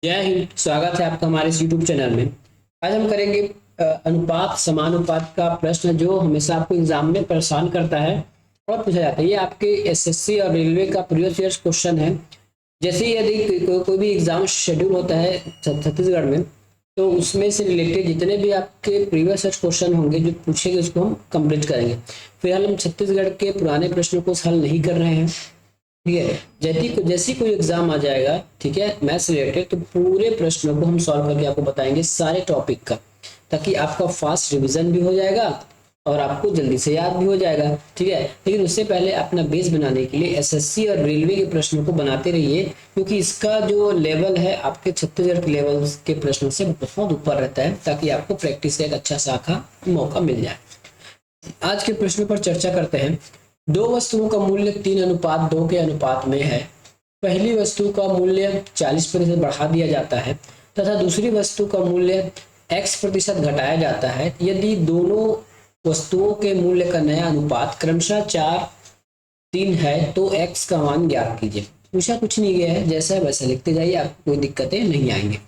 जय हिंद। स्वागत है आपका हमारे इस यूट्यूब चैनल में। आज हम करेंगे अनुपात समानुपात का प्रश्न जो हमेशा आपको एग्जाम में परेशान करता है और पूछा जाता है। ये आपके एसएससी और रेलवे का प्रीवियस ईयर क्वेश्चन है। जैसे ही यदि कोई भी एग्जाम शेड्यूल होता है छत्तीसगढ़ में, तो उसमें से रिलेटेड जितने भी आपके प्रीवियस ईयर क्वेश्चन होंगे जो पूछेंगे उसको हम कंप्लीट करेंगे। फिलहाल हम छत्तीसगढ़ के पुराने प्रश्नों को हल नहीं कर रहे हैं, ठीक है। जैसी कोई एग्जाम आ जाएगा, ठीक है, मैथ्स रिलेटेड, तो पूरे प्रश्नों को हम सॉल्व करके आपको बताएंगे सारे टॉपिक का, ताकि आपका फास्ट रिवीजन भी हो जाएगा और आपको जल्दी से याद भी हो जाएगा, ठीक है। लेकिन उससे पहले अपना बेस बनाने के लिए एसएससी और रेलवे के प्रश्नों को बनाते रहिए, क्योंकि इसका जो लेवल है आपके छत्तीसगढ़ के लेवल के प्रश्नों से बहुत ऊपर रहता है, ताकि आपको प्रैक्टिस का एक अच्छा साखा मौका मिल जाए। आज के प्रश्नों पर चर्चा करते हैं। दो वस्तुओं का मूल्य 3:2 के अनुपात में है। पहली वस्तु का मूल्य 40% बढ़ा दिया जाता है तथा दूसरी वस्तु का मूल्य x% घटाया जाता है। यदि दोनों वस्तुओं के मूल्य का नया अनुपात क्रमशः 4:3 है तो x का मान ज्ञात कीजिए। पूछा कुछ नहीं गया है, जैसा है वैसा लिखते जाइए, आपको कोई दिक्कतें नहीं आएंगे।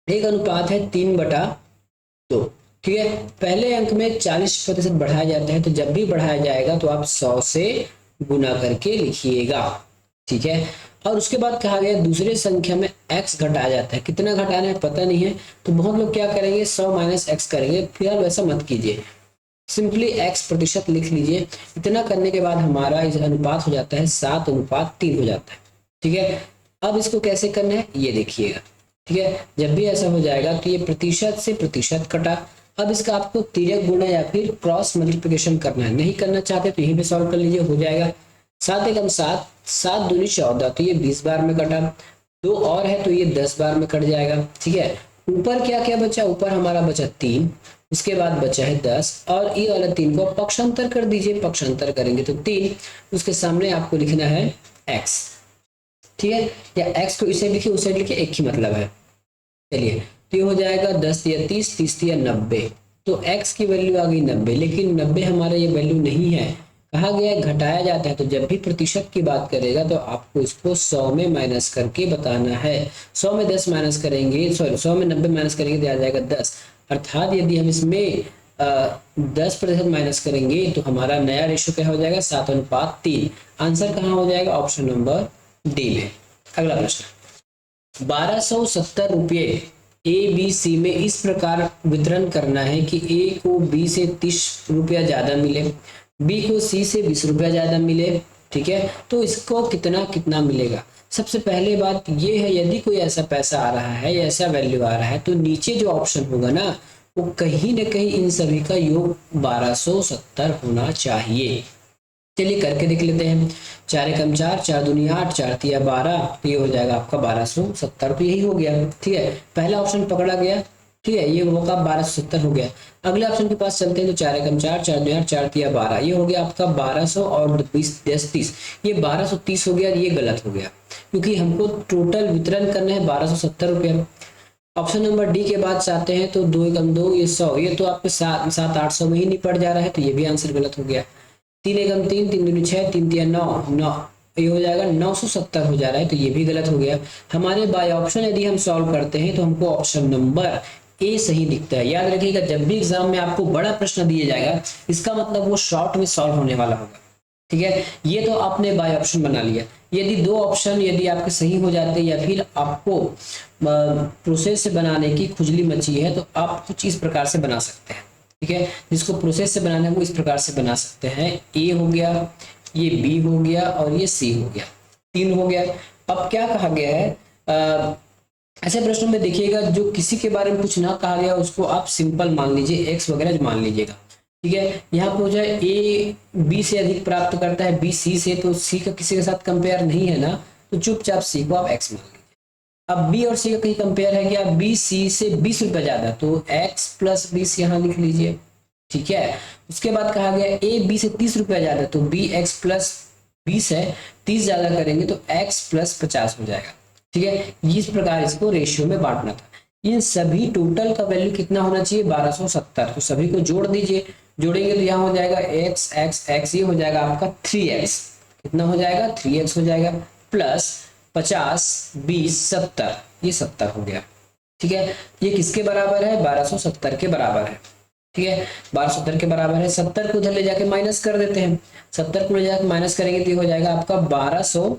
एक अनुपात है 3/2, ठीक है। पहले अंक में 40% बढ़ाया जाता है, तो जब भी बढ़ाया जाएगा तो आप 100 से गुना करके लिखिएगा, ठीक है। और उसके बाद कहा गया दूसरे संख्या में x घटाया जाता है। कितना घटाना है पता नहीं है, तो बहुत लोग क्या करेंगे 100 माइनस x करेंगे। फिलहाल वैसा मत कीजिए, सिंपली x% लिख लीजिए। इतना करने के बाद हमारा इस अनुपात हो जाता है 7:3 हो जाता है, ठीक है। अब इसको कैसे करना है ये देखिएगा, ठीक है। जब भी ऐसा हो जाएगा तो ये प्रतिशत से प्रतिशत कटा। अब इसका आपको तिर्यक गुणा या फिर क्रॉस मल्टीप्लिकेशन करना है। नहीं करना चाहते तो यहीं पे सॉल्व कर लीजिए, हो जाएगा। 7 एकम 7, 7 दूनी 14, तो ये 20 बार में कटा। 2 और है तो ये 10 बार में कट जाएगा, ठीक है। ऊपर क्या क्या बचा, ऊपर हमारा बचा 3, उसके बाद बचा है 10, और ये वाला 3 को पक्षांतर कर दीजिए। पक्षांतर करेंगे तो 3, उसके सामने आपको लिखना है x, ठीक है। या x को इसे लिखिए उसे लिखिए, एक ही मतलब है। चलिए, तो ये हो जाएगा 10 या 30, 30 या 90, तो x की वैल्यू आ गई 90। लेकिन 90 हमारा ये वैल्यू नहीं है, कहा गया घटाया जाता है। तो जब भी प्रतिशत की बात करेगा तो आपको इसको 100 में माइनस करके बताना है। 100 में 10 माइनस करेंगे, सॉरी 100 में 90 माइनस करेंगे तो आ जाएगा 10। अर्थात यदि हम इसमें 10% माइनस करेंगे तो हमारा नया रेशियो क्या हो जाएगा, 7:3। आंसर कहाँ हो जाएगा, ऑप्शन नंबर डी में। अगला प्रश्न, 1270 रुपये ए बी सी में इस प्रकार वितरण करना है कि ए को बी से 30 रुपया ज्यादा मिले, बी को सी से 20 रुपया ज्यादा मिले, ठीक है। तो इसको कितना कितना मिलेगा। सबसे पहले बात ये है, यदि कोई ऐसा पैसा आ रहा है या ऐसा वैल्यू आ रहा है तो नीचे जो ऑप्शन होगा ना, वो कहीं ना कहीं इन सभी का योग 1270 होना चाहिए। चलिए करके देख लेते हैं। 4 एकम 4, 4 दूनी 8, 4 तिया 12, तो ये हो जाएगा आपका 1270। तो यही हो गया, ठीक है। पहला ऑप्शन पकड़ा गया, ठीक है, ये होगा 1270 हो गया। अगले ऑप्शन के पास चलते हैं, तो 4 एकम 4, 4 दूनी 8, 4 तिया 12, ये हो गया आपका 1200 और 20 10 30, ये 1230 हो गया। ये गलत हो गया, क्योंकि हमको टोटल वितरण करना है 1270 रुपया। ऑप्शन नंबर डी के बाद चाहते हैं तो 2 एकम 2, ये 100, ये तो आपके 700-800 में ही निपट जा रहा है, तो ये भी आंसर गलत हो गया। 3 एकम 3, 3 दूनी 6, 3 तिया 9, 9, ये हो जाएगा 970 हो जा रहा है, तो ये भी गलत हो गया। हमारे बाय ऑप्शन यदि हम सॉल्व करते हैं तो हमको ऑप्शन नंबर ए सही दिखता है। याद रखिएगा, जब भी एग्जाम में आपको बड़ा प्रश्न दिया जाएगा, इसका मतलब वो शॉर्ट में सॉल्व होने वाला होगा, ठीक है। ये तो आपने बाय ऑप्शन बना लिया। यदि दो ऑप्शन यदि आपके सही हो जाते या फिर आपको प्रोसेस से बनाने की खुजली मची है तो आप कुछ इस प्रकार से बना सकते हैं, ठीक है। जिसको प्रोसेस से बनाना है वो इस प्रकार से बना सकते हैं। ए हो गया, ये बी हो गया और ये सी हो गया, 3 हो गया। अब क्या कहा गया है, ऐसे प्रश्नों में देखिएगा जो किसी के बारे में कुछ ना कहा गया उसको आप सिंपल मान लीजिए, एक्स वगैरह मान लीजिएगा, ठीक है। यहाँ पे हो जाए ए बी से अधिक प्राप्त करता है, बी सी से, तो सी का किसी के साथ कंपेयर नहीं है ना, तो चुपचाप सी को आप एक्स मान लीजिए। अब बी और सी का कहीं कंपेयर है क्या, बी सी से 20 रुपया ज्यादा, तो एक्स प्लस 20 यहाँ लिख लीजिए, ठीक है। उसके बाद कहा गया ए बी से 30 रुपया ज्यादा, तो बी एक्स प्लस 20 है, 30 ज्यादा करेंगे तो एक्स प्लस 50 हो जाएगा, ठीक है। इस प्रकार इसको रेशियो में बांटना था। इन सभी टोटल का वैल्यू कितना होना चाहिए, 1270, तो सभी को जोड़ दीजिए। जोड़ेंगे तो यहाँ हो जाएगा एक्स एक्स एक्स, ये हो जाएगा आपका 3x, कितना हो जाएगा 3x हो जाएगा, प्लस 50, 20, 70, ये 70 हो गया। ठीक है, ये किसके बराबर है? 1270 के बराबर है। ठीक है, 1270 के बराबर है। 70 को उधर ले जाके माइनस कर देते हैं। 70 को ले जाके माइनस करेंगे तो ये हो जाएगा आपका 1200,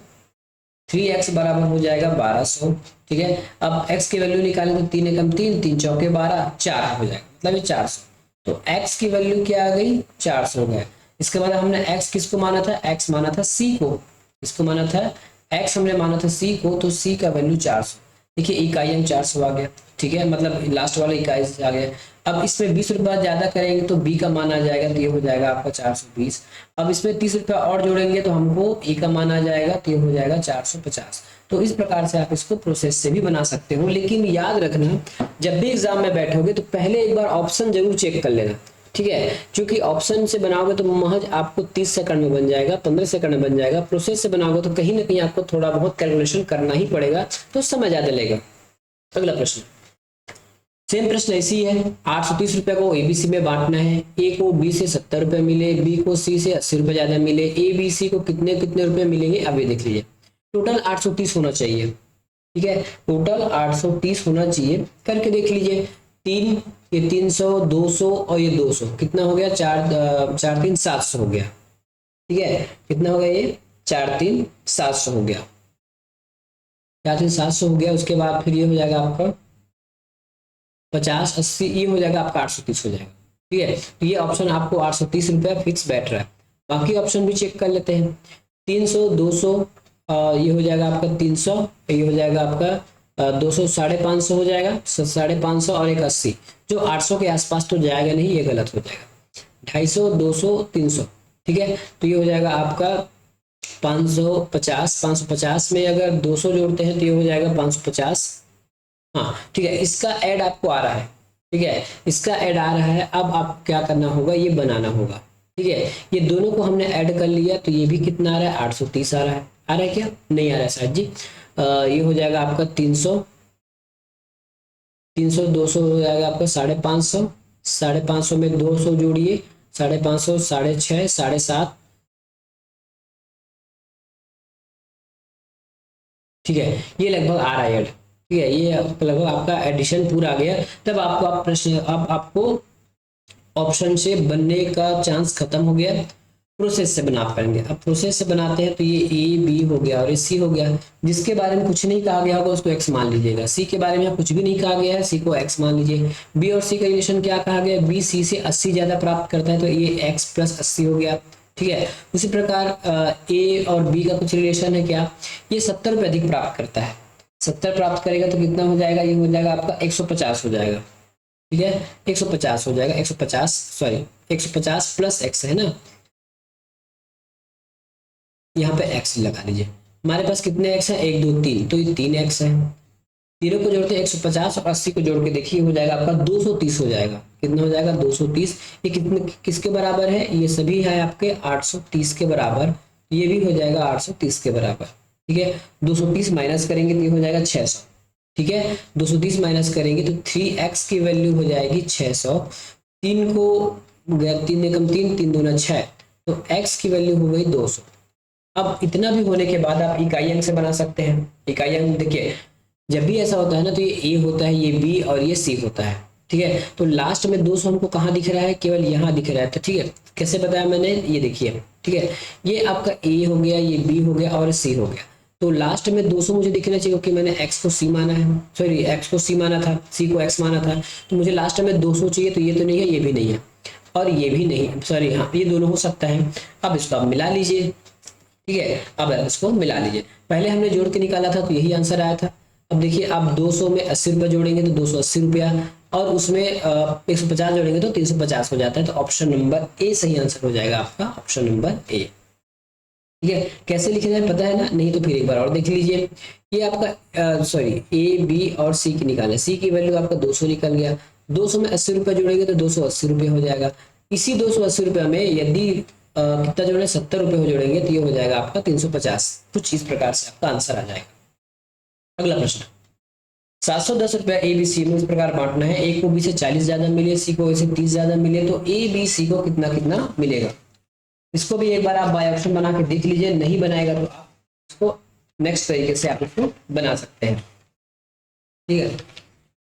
3x बराबर हो जाएगा 1200। ठीक है, अब x की वैल्यू निकालें तो 3 एकम 3, 3 चौके 12, 4 हो जाएगा, मतलब ये 400। तो x की वैल्यू क्या आ गई? 400 हो गया। इसके बाद हमने x किसको माना था? x माना था c को। इसको माना था x, हमने माना था c को, तो c का वैल्यू 400। देखिए इकाई हम 400 आ गया। ठीक है, मतलब लास्ट वाला इकाई आ गया। अब इसमें 20 रुपया ज्यादा करेंगे तो b का मान आ जाएगा, तो ये हो जाएगा आपका 420। अब इसमें 30 रुपया और जोड़ेंगे तो हमको a का मान आ जाएगा, तो ये हो जाएगा 450। तो इस प्रकार से आप इसको प्रोसेस से भी बना सकते हो। लेकिन याद रखना, जब भी एग्जाम में बैठोगे तो पहले एक बार ऑप्शन जरूर चेक कर लेना। ठीक है, क्योंकि ऑप्शन से बनाओगे तो महज आपको 30 सेकंड में बन जाएगा, 15 सेकंड में बन जाएगा। प्रोसेस से बनाओगे तो कहीं ना कहीं आपको थोड़ा बहुत कैलकुलेशन करना ही पड़ेगा, तो समय ज्यादा लेगा। अगला प्रश्न, सेम प्रश्न ऐसी है। 830 रुपए को एबीसी में बांटना है। ए को बी से 70 रुपए मिले, बी को सी से 80 रुपए ज्यादा मिले, ए बी सी को कितने कितने रुपए मिलेंगे? अब ये देख लीजिए, टोटल 830 होना चाहिए। ठीक है, टोटल 830 होना चाहिए, करके देख लीजिए। 3, ये 300, 200 और ये 200, कितना हो गया? 4 3 700 हो गया। ठीक है, कितना हो गया? ये 4 3 700 हो गया। 4 3 700 हो गया। उसके बाद फिर ये हो जाएगा आपका 50 80, ये हो जाएगा आपका 830 हो जाएगा। ठीक है, तो ये ऑप्शन आपको 830 रुपया फिक्स बैठ रहा है। बाकी ऑप्शन भी चेक कर लेते हैं। 300, 200, ये हो जाएगा आपका 300, ये हो जाएगा आपका 200, 550 हो जाएगा, 550 और एक 80, जो 800 के आसपास तो जाएगा नहीं, ये गलत हो जाएगा। 250, 200, 300। ठीक है, तो ये हो जाएगा आपका 550। 550 में अगर 200 जोड़ते हैं तो ये हो जाएगा 550। हाँ ठीक है, इसका ऐड आपको आ रहा है। ठीक है, इसका ऐड आ रहा है। अब आप क्या करना होगा? ये बनाना होगा। ठीक है, ये दोनों को हमने ऐड कर लिया, तो ये भी कितना आ रहा है? 830 आ रहा है। आ रहा है क्या? नहीं आ रहा है शायद जी। ये हो जाएगा आपका 300, 300, 200 हो जाएगा आपका 550। 550 में 200 जोड़िए, 550, 6.5, 7.5। ठीक है, ये लगभग आ रहा है ऐड। ठीक है, ये लगभग आपका एडिशन पूरा आ गया। तब आपको आप प्रश्न, अब आपको ऑप्शन से बनने का चांस खत्म हो गया, प्रोसेस से बना पाएंगे। अब प्रोसेस से बनाते हैं तो ये ए बी हो गया और ये सी हो गया। जिसके बारे में कुछ नहीं कहा गया होगा उसको एक्स मान लीजिएगा। सी के बारे में कुछ भी नहीं कहा गया है, सी को एक्स मान लीजिए। बी और सी का रिलेशन क्या कहा गया? बी सी से 80 ज्यादा प्राप्त करता है, तो ये एक्स प्लस 80 हो गया। ठीक है, उसी प्रकार ए और बी का कुछ रिलेशन है क्या? ये 70 रुपये अधिक प्राप्त करता है। 70 प्राप्त करेगा तो कितना हो जाएगा? ये हो जाएगा आपका 150 हो जाएगा। ठीक है, 150 हो जाएगा। 150, सॉरी 150 प्लस एक्स है ना, यहाँ पे x लगा लीजिए। हमारे पास कितने x हैं? 1 2 3, तो ये 3 x है। तीनों को जोड़ते 150 और 80 को जोड़ के देखिए, हो जाएगा आपका 230 हो जाएगा। कितना हो जाएगा? 230। ये कितने किसके बराबर है? ये सभी है आपके 830 के बराबर। ये भी हो जाएगा 830 के बराबर। ठीक है, 230 माइनस करेंगे तो ये हो जाएगा 600। ठीक है, 230 माइनस करेंगे तो 3x की वैल्यू हो जाएगी 600। 3 को 3 एकम 3, 3 दूना 6, तो x की वैल्यू हो गई 200। अब इतना भी होने के बाद आप इकाई अंक से बना सकते हैं। इकाई अंक देखिए, जब भी ऐसा होता है ना, तो ये ए होता है, ये बी और ये सी होता है। ठीक है, तो लास्ट में 200 हमको कहाँ दिख रहा है? केवल यहाँ दिख रहा है। तो ठीक है, कैसे बताया मैंने? ये देखिए। ठीक है, ये आपका ए हो गया, ये बी हो गया और सी हो गया। तो लास्ट में 200 मुझे दिखना चाहिए, क्योंकि मैंने एक्स को सी माना है, सॉरी एक्स को सी माना था, सी को एक्स माना था। तो मुझे लास्ट में 200 चाहिए, तो ये तो नहीं है, ये भी नहीं है और ये भी नहीं, सॉरी हाँ ये दोनों हो सकता है। अब इसको आप मिला लीजिए। ठीक है, अब इसको मिला लीजिए। पहले हमने जोड़ के निकाला था तो यही आंसर आया था। अब देखिए, आप 200 में 80 रुपये जोड़ेंगे तो 280 रुपया, और उसमें 150 जोड़ेंगे तो 350 हो जाता है। तो ऑप्शन नंबर ए सही आंसर हो जाएगा आपका, ऑप्शन नंबर ए। ठीक है, कैसे लिखे जाए पता है ना? नहीं तो फिर एक बार और देख लीजिए। ये आपका सॉरी ए बी और सी की निकाले। सी की वैल्यू आपका 200 निकल गया। 200 में 80 रुपये जोड़ेंगे तो 280 रुपये हो जाएगा। इसी 280 रुपये में यदि कितना जोड़े? 70 रुपये हो जोड़ेंगे तो ये हो जाएगा आपका 350। कुछ इस प्रकार से आपका आंसर आ जाएगा। अगला प्रश्न, 710 रुपया ए बी सी में इस प्रकार बांटना है। ए को बी से 40 ज्यादा मिले, सी को ए से 30 ज्यादा मिले, तो ए बी सी को कितना कितना मिलेगा? इसको भी एक बार आप बाय ऑप्शन बना के देख लीजिए। नहीं बनाएगा तो आप इसको नेक्स्ट तरीके से आप इसको बना सकते हैं। ठीक है,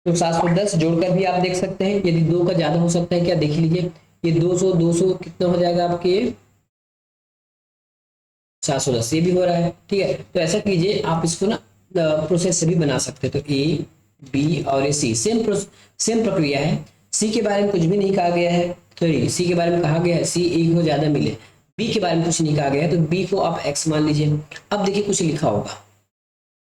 तो 710 जोड़कर भी आप देख सकते हैं, यदि 2 का ज्यादा हो सकता है क्या, देख लीजिए ये 200 कितना हो जाएगा आपके, ये 710 ये भी हो रहा है। ठीक है, तो ऐसा कीजिए आप इसको ना प्रोसेस से भी बना सकते हैं। तो ए बी और ए सी सेम प्रक्रिया है। सी के बारे में कुछ भी नहीं कहा गया है, सॉरी सी के बारे में कहा गया है सी एक को ज्यादा मिले, बी के बारे में कुछ नहीं कहा गया है, तो बी को आप एक्स मान लीजिए। अब देखिए कुछ लिखा होगा,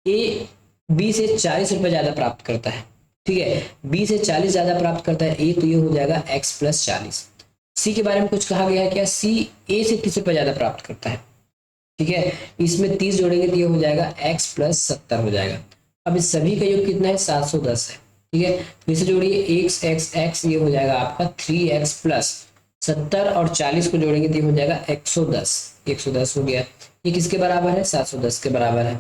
ए बी से 40 रुपए ज्यादा प्राप्त करता है। ठीक है, बी से 40 ज्यादा प्राप्त करता है ए, तो ये हो जाएगा x प्लस 40। सी के बारे में कुछ कहा गया है क्या, सी ए से 30 रुपए ज्यादा प्राप्त करता है। ठीक है, इसमें 30 जोड़ेंगे तो ये हो जाएगा x प्लस 70 हो जाएगा। अब इस सभी का योग कितना है, 710 है। ठीक है, तो इसे जोड़िए x ये हो जाएगा आपका 3x प्लस 70 और 40 को जोड़ेंगे तो ये हो जाएगा 110 हो गया। ये किसके बराबर है, 710 के बराबर है।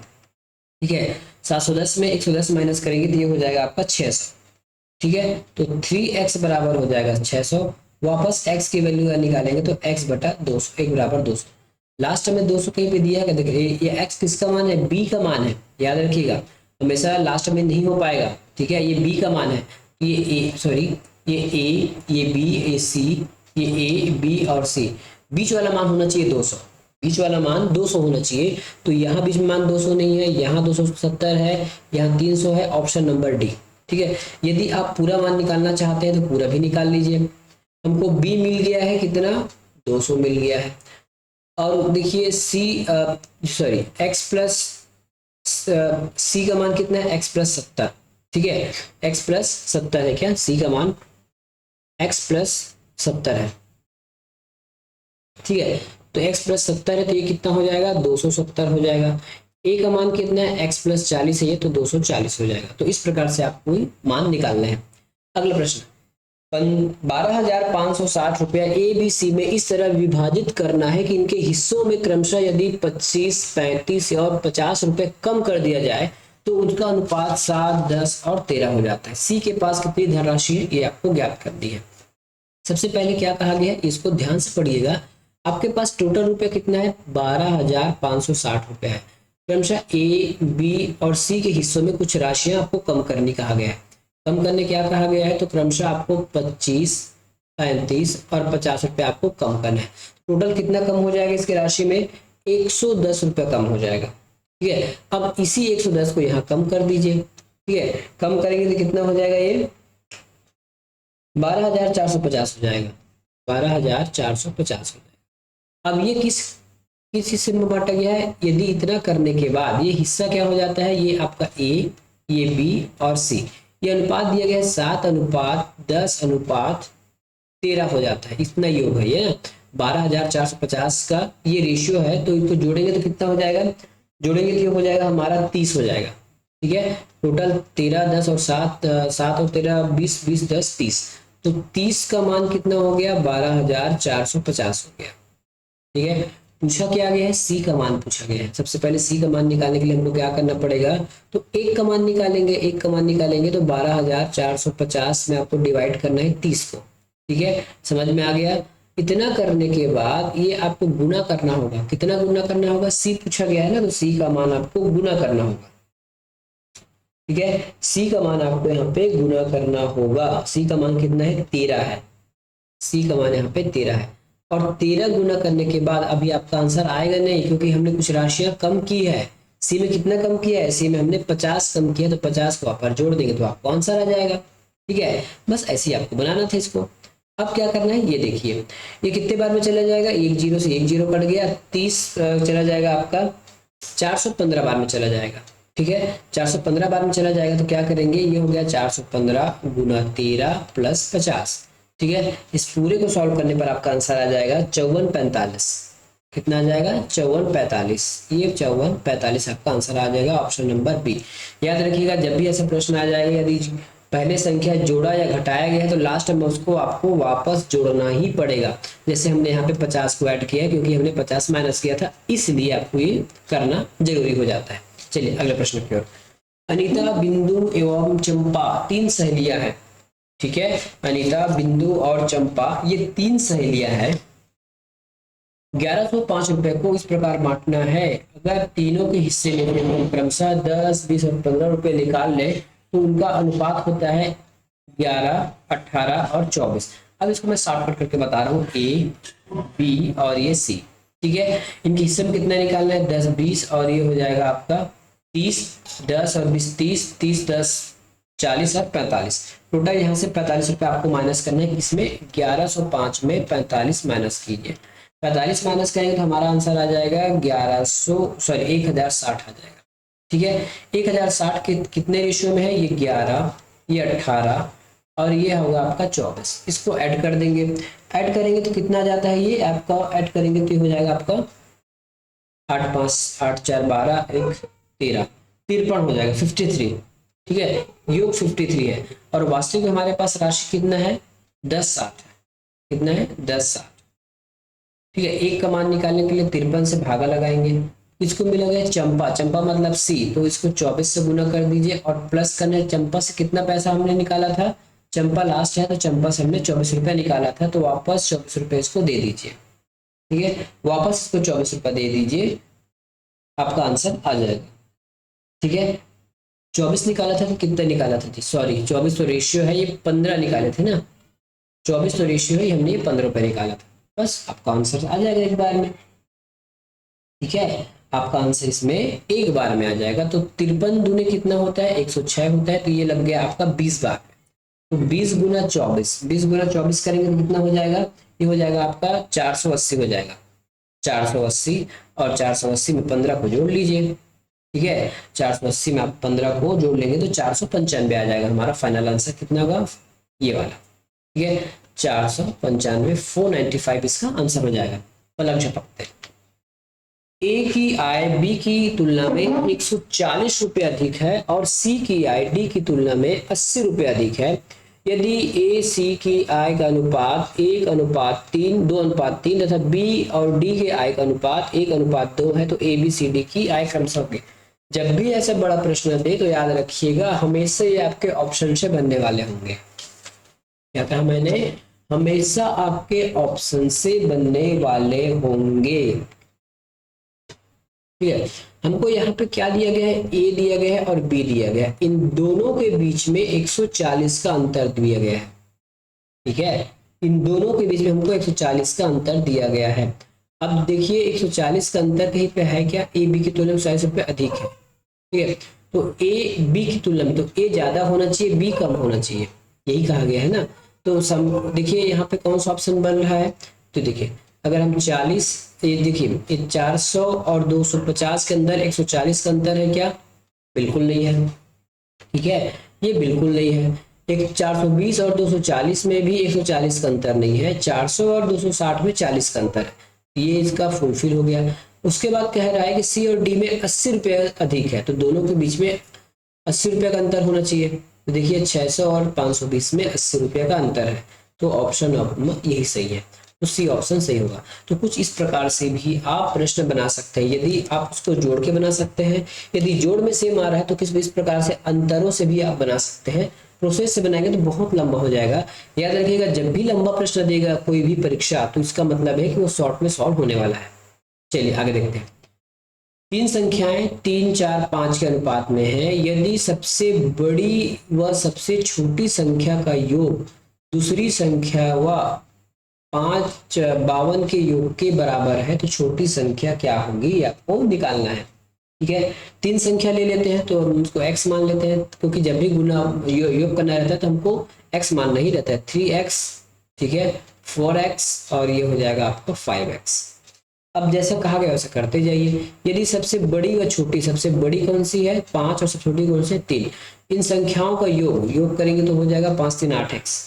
ठीक है, 710 में 110 माइनस करेंगे तो ये हो जाएगा आपका 600। ठीक है, तो 3x बराबर हो जाएगा 600। वापस x की वैल्यू निकालेंगे तो x बटा 200, एक बराबर 200। लास्ट में 200 कहीं पे दिया है, देखिए ये x किसका मान है, b का मान है, याद रखिएगा हमेशा लास्ट में नहीं हो पाएगा। ठीक है, ये b का मान है, ये ये a, ये b, ये c, ये a, b और c, बीच वाला मान होना चाहिए 200, बीच वाला मान 200 होना चाहिए। तो यहाँ बीच में मान 200 नहीं है, यहाँ 270 है, यहाँ 300 है, ऑप्शन नंबर डी। ठीक है, यदि आप पूरा मान निकालना चाहते हैं तो पूरा भी निकाल लीजिए। हमको b मिल गया है कितना, 200 मिल गया है। और देखिए x प्लस c का मान कितना है, x प्लस 70। ठीक है, x प्लस 70 है क्या, c का मान x प्लस 70 है। ठीक है, तो x प्लस 70 है तो ये कितना हो जाएगा, 270 हो जाएगा। a का मान कितना है, x प्लस 40 है ये, तो 240 हो जाएगा। तो इस प्रकार से आपको मान निकालना है। अगला प्रश्न, 12,560 रुपया ए बी सी में इस तरह विभाजित करना है कि इनके हिस्सों में क्रमशः यदि 25, 35 और 50 रुपए कम कर दिया जाए तो उनका अनुपात 7, 10 और 13 हो जाता है। सी के पास कितनी धनराशि है ये आपको ज्ञात करनी है। सबसे पहले क्या कहा गया है, इसको ध्यान से पढ़िएगा। आपके पास टोटल रुपया कितना है, 12,560 रुपया है। क्रमशः ए बी और सी के हिस्सों में कुछ राशियां आपको कम करने कहा गया है। कम करने क्या कहा गया है, तो क्रमशः आपको 25, 35 और 50 रुपये आपको कम करना है। टोटल कितना कम हो जाएगा इसकी राशि में, 110 रुपये कम हो जाएगा। ठीक है, अब इसी 110 को यहाँ कम कर दीजिए। ठीक है, कम करेंगे तो कितना हो जाएगा, ये 12,450 हो जाएगा, 12,450 हो जाएगा। अब ये किस हिस्से में बांटा गया है, यदि इतना करने के बाद ये हिस्सा क्या हो जाता है, ये आपका ए, ये बी और सी, ये अनुपात दिया गया है 7:10:13 हो जाता है। इतना योग है ये 12,450 का ये रेशियो है। तो इसको जोड़ेंगे तो कितना हो जाएगा, जोड़ेंगे तो ये हो जाएगा हमारा 30 हो जाएगा। ठीक है, टोटल 13, 10 और 7, 7 और 13, 20, 20, 10, 30। तो 30 का मान कितना हो गया, 12,450 हो गया। ठीक है, पूछा क्या गया है, सी का मान पूछा गया है। सबसे पहले सी का मान निकालने के लिए हमको क्या करना पड़ेगा, तो एक का मान निकालेंगे। एक का मान निकालेंगे तो 12,450 में आपको डिवाइड करना है 30 को। ठीक है, समझ में आ गया। इतना करने के बाद ये आपको गुना करना होगा। कितना गुना करना होगा, सी पूछा गया है ना, तो सी का मान आपको गुना करना होगा। ठीक है, सी का मान आपको यहाँ पे गुना करना होगा। सी का मान कितना है, 13 है। सी का मान यहाँ पे 13 है। और 13 गुना करने के बाद अभी आपका आंसर आएगा नहीं, क्योंकि हमने कुछ राशियां कम की है। सी में कितना कम किया है, सी में हमने 50 कम किया, तो 50 को आप पर जोड़ देंगे तो आपको आंसर आ जाएगा। ठीक है, बस ऐसे ही आपको बनाना था इसको। अब क्या करना है, ये देखिए ये कितने बार में चला जाएगा, एक जीरो से एक जीरो कट गया, 30 चला जाएगा आपका 415 बार में चला जाएगा। ठीक है, 415 बार में चला जाएगा तो क्या करेंगे, ये हो गया 415 गुना 13 प्लस 50। ठीक है, इस पूरे को सॉल्व करने पर आपका आंसर आ जाएगा 5445। कितना आ जाएगा, 5445। ये 5445 आपका आंसर आ जाएगा, ऑप्शन नंबर बी। याद रखिएगा, जब भी ऐसा प्रश्न आ जाएगा, यदि पहले संख्या जोड़ा या घटाया गया है तो लास्ट में उसको आपको वापस जोड़ना ही पड़ेगा। जैसे हमने यहाँ पे 50 को ऐड किया, क्योंकि हमने 50 माइनस किया था, इसलिए आपको ये करना जरूरी हो जाता है। चलिए अगले प्रश्न की ओर। अनीता, बिंदु एवं चंपा 3 सहेलियां हैं। ठीक है, अनीता, बिंदु और चंपा ये 3 सहेलियां हैं। 1105 रुपए को इस प्रकार बांटना है। अगर तीनों के हिस्से में हम क्रमशः 10, 20 और 15 रुपए निकाल ले तो उनका अनुपात होता है 11, 18 और 24। अब इसको मैं शॉर्टकट करके बता रहा हूँ, ए, बी और ये सी। ठीक है, इनके हिस्से में कितना निकालना है, 10, 20 और ये हो जाएगा आपका 30, 10 और 20 30, 30, 10, 40 और 45। टोटल यहाँ से 45 रुपये आपको माइनस करना है, इसमें 1105 में 45 माइनस कीजिए। 45 माइनस करेंगे तो हमारा आंसर आ जाएगा 1060 आ जाएगा। ठीक है, 1060 के कितने रेशियो में है, ये 11, ये 18 और ये होगा आपका 24। इसको ऐड कर देंगे, ऐड करेंगे तो कितना जाता है, ये आपका ऐड करेंगे तो हो जाएगा आपका 8, 5, 8, 4, 12, 1, 13, 53 हो जाएगा, 53। ठीक है, योग 53 है और वास्तविक हमारे पास राशि कितना है, 1060 है। कितना है, 1060। ठीक है, एक का मान निकालने के लिए 53 से भागा लगाएंगे। इसको मिलेगा चंपा, चंपा मतलब सी, तो इसको 24 से गुना कर दीजिए और प्लस करने, चंपा से कितना पैसा हमने निकाला था, चंपा लास्ट है तो चंपा से हमने 24 रुपया निकाला था, तो वापस 24 रुपये इसको दे दीजिए। ठीक है, वापस इसको 24 रुपया दे दीजिए, आपका आंसर आ जाएगा। ठीक है, 24 निकाला था तो कितना निकाला था जी, सॉरी 24 तो रेशियो है, ये 15 निकाले थे ना, 24 तो रेशियो है, हमने ये 15 रुपये निकाला था। बस आपका आंसर आ जाएगा एक बार में। ठीक है, आपका आंसर इसमें एक बार में आ जाएगा। तो 53 दूने कितना होता है, 106 होता है, तो ये लग गया आपका 20 बार में। तो 20 गुना 24, 20 गुना 24 करेंगे तो कितना हो जाएगा, ये हो जाएगा आपका 480 हो जाएगा, 480 और 480 में 15 को जोड़ लीजिए। ठीक है, 480 में आप 15 को जोड़ लेंगे तो 495 आ जाएगा। हमारा फाइनल आंसर कितना होगा, ये वाला। ठीक है, 495, 495 इसका आंसर हो जाएगा। पलक झपकते, ए की आय बी की तुलना में 140 रुपये अधिक है और सी की आय डी की तुलना में 80 रुपये अधिक है। यदि ए सी की आय का अनुपात 1:3, 2:3 तथा बी और डी के आय का अनुपात 1:2 है तो ए बी सी डी की आय क्रमशः होगी। जब भी ऐसा बड़ा प्रश्न दे तो याद रखिएगा हमेशा ये आपके ऑप्शन से बनने वाले होंगे। क्या कहा मैंने, हमेशा आपके ऑप्शन से बनने वाले होंगे। ठीक है, हमको यहाँ पे क्या दिया गया है, ए दिया गया है और बी दिया गया है, इन दोनों के बीच में 140 का अंतर दिया गया है। ठीक है, इन दोनों के बीच में हमको 140 का अंतर दिया गया है। अब देखिए 140 का अंतर कहीं पे है क्या, ए बी की तुलना में 40 रुपये अधिक है। ठीक है, तो ए बी की तुलना में तो ए ज्यादा होना चाहिए, बी कम होना चाहिए, यही कहा गया है ना। तो देखिए यहाँ पे कौन सा ऑप्शन बन रहा है, तो देखिए अगर हम 40, ये देखिए 400 और 250 के अंदर 140 का अंतर है क्या, बिल्कुल नहीं है। ठीक है, ये बिल्कुल नहीं है। एक 420 और 240 में भी 140 का अंतर नहीं है, 400 और 260 में 40 का अंतर है, ये इसका फुलफिल हो गया। उसके बाद कह रहा है कि सी और डी में 80 रुपये अधिक है, तो दोनों के बीच में 80 रुपये का अंतर होना चाहिए। तो देखिए 600 और 520 में 80 रुपये का अंतर है, तो ऑप्शन यही सही है, तो सी ऑप्शन सही होगा। तो कुछ इस प्रकार से भी आप प्रश्न बना सकते हैं, यदि आप उसको जोड़ के बना सकते हैं, यदि जोड़ में सेम आ रहा है तो किस इस प्रकार से अंतरों से भी आप बना सकते हैं। प्रोसेस से बनाएंगे तो बहुत लंबा हो जाएगा। याद रखिएगा जब भी लंबा प्रश्न देगा कोई भी परीक्षा तो इसका मतलब है कि वो शॉर्ट में सॉल्व होने वाला है। चलिए आगे देखते हैं। तीन संख्याएं 3, 4, 5 के अनुपात में है, यदि सबसे बड़ी व सबसे छोटी संख्या का योग दूसरी संख्या व 52 के योग के बराबर है तो छोटी संख्या क्या होगी, आपको निकालना है। ठीक है, तीन संख्या ले लेते हैं तो हम उसको x मान लेते हैं, क्योंकि जब भी गुना योग करना रहता है तो हमको x मानना ही रहता है। 3x, ठीक है, 4x और ये हो जाएगा आपका 5x। अब जैसा कहा गया वैसा करते जाइए। यदि सबसे बड़ी व छोटी, सबसे बड़ी कौन सी है 5 और सबसे छोटी कौन सी है 3, इन संख्याओं का योग करेंगे तो हो जाएगा 5 3 8x।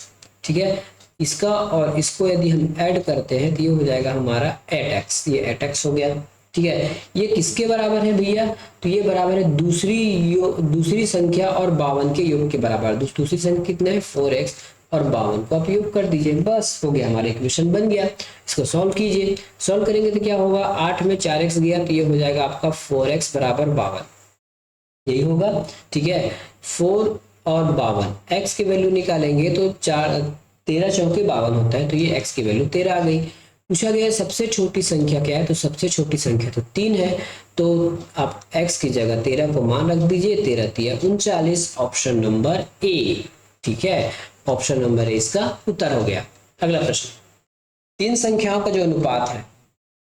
ठीक है, इसका और इसको यदि हम ऐड करते हैं तो ये हो जाएगा हमारा 8x, ये 8x हो गया। ठीक है, ये किसके बराबर है भैया, तो ये बराबर है दूसरी संख्या और 52 के योग के बराबर। दूसरी संख्या कितना है 4x और 52 को आप योग कर दीजिए, बस हो गया, हमारा इक्वेशन बन गया। इसको सॉल्व कीजिए, सॉल्व करेंगे तो क्या होगा, 8 में 4x गया तो ये हो जाएगा आपका 4x बराबर 52, यही होगा। ठीक है, 4 और 52 x की वैल्यू निकालेंगे तो 13 चौके 52 होता है, तो ये x की वैल्यू 13 आ गई। पूछा गया सबसे छोटी संख्या क्या है, तो सबसे छोटी संख्या तो 3 है, तो आप x की जगह 13 को मान रख दीजिए, 13 3 39, ऑप्शन नंबर ए। ठीक है, ऑप्शन नंबर ए इसका उत्तर हो गया। अगला प्रश्न, तीन संख्याओं का जो अनुपात है,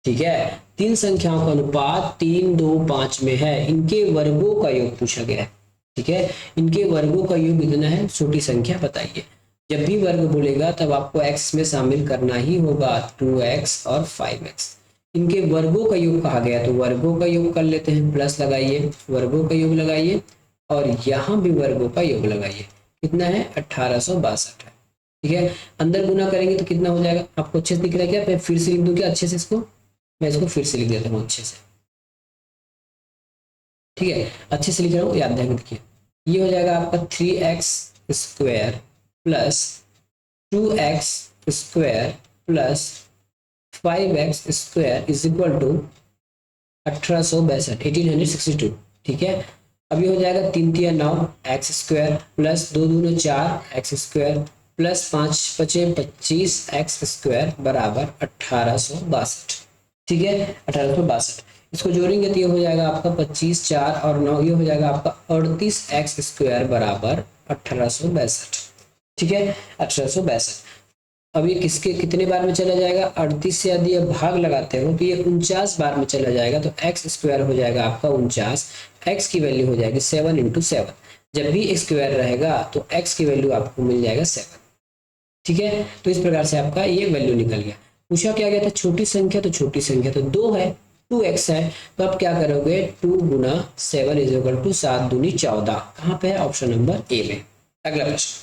ठीक है, तीन संख्याओं का अनुपात 3 2 5 में है, इनके वर्गों का योग पूछा गया है। ठीक है, इनके वर्गों का योग कितना है, छोटी संख्या बताइए। जब भी वर्ग बोलेगा तब आपको x में शामिल करना ही होगा, 2x और 5x। इनके वर्गों का योग कहा गया, तो वर्गों का योग कर लेते हैं, प्लस लगाइए, वर्गों का योग लगाइए, और यहाँ भी वर्गों का योग लगाइए। कितना है, 1862 है। ठीक है, अंदर गुना करेंगे तो कितना हो जाएगा, आपको अच्छे से दिख रहा है क्या, मैं फिर से लिख दूं क्या अच्छे से इसको, मैं इसको फिर से लिख देता हूँ अच्छे से। ठीक है, अच्छे से लिख रहा हूँ, याद ध्यान देखिए, ये हो जाएगा आपका 3x square plus 2x square plus 5x square is equal to 1862। ठीक है, अब ये हो जाएगा 3 3 9 x square plus 2 2 4 x square plus 5 5 25 x square बराबर 1862। ठीक है, 1862, इसको जोड़ेंगे तो ये हो जाएगा आपका 25 4 और 9, ये हो जाएगा आपका 38x स्क्वायर बराबर 1862। ठीक है, 1862। अब ये किसके कितने बार में चला जाएगा, 38 से यदि आप भाग लगाते हो तो ये 49 बार में चला जाएगा, तो x स्क्वायर हो जाएगा आपका 49, x की वैल्यू हो जाएगी 7 × 7। जब भी स्क्वायर रहेगा तो x की वैल्यू आपको मिल जाएगा 7। ठीक है, तो इस प्रकार से आपका ये वैल्यू निकल गया। पूछा क्या गया था, छोटी संख्या, तो छोटी संख्या तो 2 है, 2x है, तो आप क्या करोगे, 2 × 7 = 7 दूनी 14। कहाँ पे है, ऑप्शन नंबर ए में। अगला प्रश्न,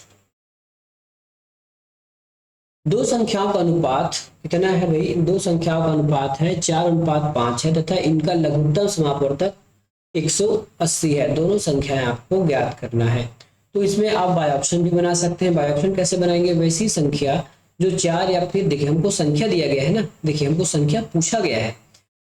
दो संख्याओं का अनुपात कितना है भाई, दो संख्याओं का अनुपात है 4:5 है तथा इनका लघुत्तम समापवर्तक 180 है। दोनों संख्याएं आपको ज्ञात करना है। तो इसमें आप बाय ऑप्शन भी बना सकते हैं। बाय ऑप्शन कैसे बनाएंगे, वैसी संख्या जो 4 या फिर देखिए हमको संख्या दिया गया है ना, देखिए हमको संख्या पूछा गया है,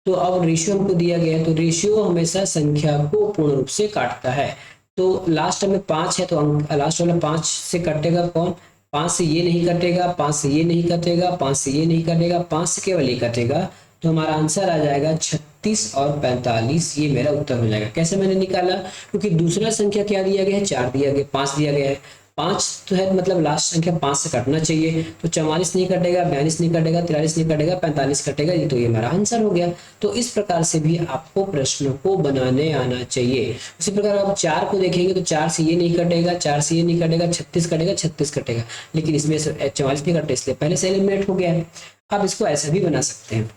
तो अब रेशियो हमको दिया गया है, तो रेशियो हमेशा संख्या को पूर्ण रूप से काटता है। तो लास्ट में 5 है, तो लास्ट वाला 5 से कटेगा कौन, 5 से ये नहीं कटेगा, 5 से ये नहीं कटेगा, 5 से ये नहीं कटेगा, 5 से केवल ये कटेगा, तो हमारा आंसर आ जाएगा 36 और 45। ये मेरा उत्तर हो जाएगा। कैसे मैंने निकाला, क्योंकि दूसरा संख्या क्या दिया गया है, 4 दिया गया, 5 दिया गया है, 5 तो है, मतलब लास्ट संख्या 5 से कटना चाहिए, तो 44 नहीं कटेगा, 42 नहीं कटेगा, 43 नहीं कटेगा, 45 कटेगा, ये तो ये हमारा आंसर हो गया। तो इस प्रकार से भी आपको प्रश्नों को बनाने आना चाहिए। उसी प्रकार आप 4 को देखेंगे तो 4 से ये नहीं कटेगा, 4 से ये नहीं कटेगा, 36 कटेगा, 36 कटेगा, लेकिन इसमें 44 नहीं कटे, इसलिए पहले से एलिमिनेट हो गया है। आप इसको ऐसा भी बना सकते हैं।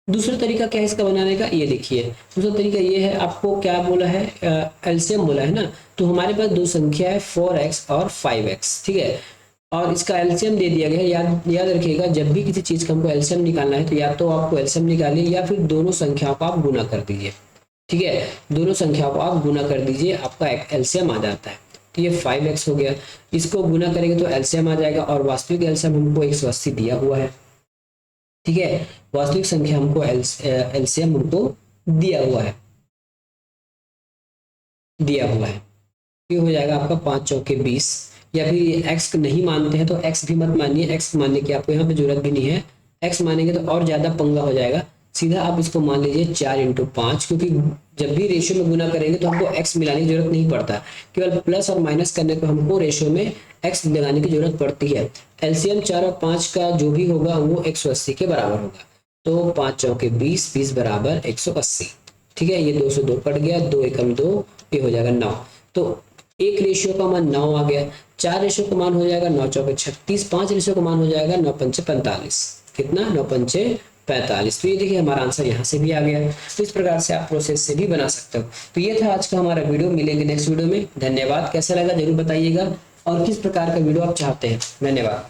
दूसरा तरीका क्या है इसका बनाने का, ये देखिए, दूसरा तरीका ये है, आपको क्या बोला है, एलसीएम बोला है ना, तो हमारे पास दो संख्या है 4x और 5x। ठीक है, और इसका एलसीएम दे दिया गया है। याद रखिएगा, जब भी किसी चीज का हमको एलसीएम निकालना है तो या तो आपको एलसीएम निकालिए या फिर दोनों संख्याओं को आप गुना कर दीजिए। ठीक है, दोनों संख्याओं को आप गुना कर दीजिए, आपका एलसीएम आ जाता है। तो ये 5x हो गया, इसको गुना करेंगे तो एलसीएम आ जाएगा, और वास्तविक एलसीएम हमको 180 दिया हुआ है। ठीक है, वास्तविक संख्या हमको एलसीएम हमको दिया हुआ है। ये हो जाएगा आपका 5 चौके 20, या फिर x नहीं मानते हैं तो x भी मत मानिए, x मानने की आपको यहाँ पे जरूरत भी नहीं है। x मानेंगे तो और ज्यादा पंगा हो जाएगा। सीधा आप इसको मान लीजिए 4 × 5, क्योंकि जब भी रेशियो में गुना करेंगे तो हमको x मिलाने की जरूरत नहीं पड़ता, केवल प्लस और माइनस करने पर हमको रेशियो में x लगाने की जरूरत पड़ती है। एलसीएम 4 और 5 का जो भी होगा वो 180 के बराबर होगा, तो 5 चौके 20, 20 बराबर 180। ठीक है, ये 2 से 2 कट गया, 2 एकम 2, ये हो जाएगा 9। तो एक रेशियो का मान 9 आ गया, 4 रेशियो का मान हो जाएगा 9 चौके 36, 5 रेशियो का मान हो जाएगा 9 पंचे 45। कितना, 9 पंचे 45। तो ये देखिए हमारा आंसर यहाँ से भी आ गया। तो इस प्रकार से आप प्रोसेस से भी बना सकते हो। तो ये था आज का हमारा वीडियो, मिलेंगे नेक्स्ट वीडियो में। धन्यवाद। कैसा लगा जरूर बताइएगा, और किस प्रकार का वीडियो आप चाहते हैं। धन्यवाद।